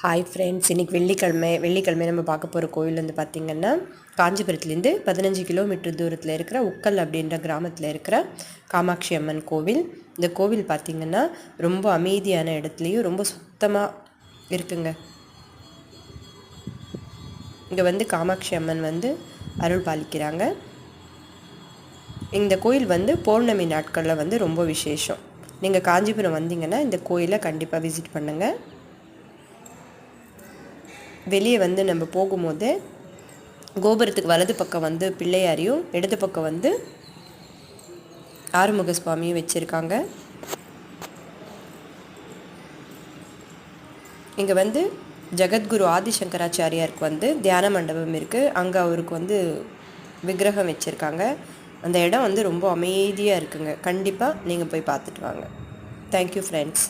Hi friends, இன்றைக்கி வெள்ளிக்கிழமை நம்ம பார்க்க போகிற கோயில் வந்து பார்த்திங்கன்னா காஞ்சிபுரத்துலேருந்து 15 கிலோமீட்டர் தூரத்தில் இருக்கிற உக்கல் அப்படின்ற கிராமத்தில் இருக்கிற காமாட்சி அம்மன் கோவில். இந்த கோவில் பார்த்திங்கன்னா ரொம்ப அமைதியான இடத்துலையும் ரொம்ப சுத்தமாக இருக்குங்க. இங்கே வந்து காமாட்சி அம்மன் வந்து அருள் பாலிக்கிறாங்க. இந்த கோயில் வந்து பௌர்ணமி நாட்களில் வந்து ரொம்ப விசேஷம். நீங்கள் காஞ்சிபுரம் வந்தீங்கன்னா இந்த கோயிலை கண்டிப்பாக விசிட் பண்ணுங்கள். வெளியே வந்து நம்ம போகும்போது கோபுரத்துக்கு வலது பக்கம் வந்து பிள்ளையாரையும் இடது பக்கம் வந்து ஆறுமுக சுவாமியும் வச்சுருக்காங்க. இங்கே வந்து ஜெகத்குரு ஆதிசங்கராச்சாரியாருக்கு வந்து தியான மண்டபம் இருக்குது. அங்கே அவருக்கு வந்து விக்கிரகம் வச்சுருக்காங்க. அந்த இடம் வந்து ரொம்ப அமைதியாக இருக்குங்க. கண்டிப்பாக நீங்கள் போய் பார்த்துட்டு வாங்க. Thank you friends.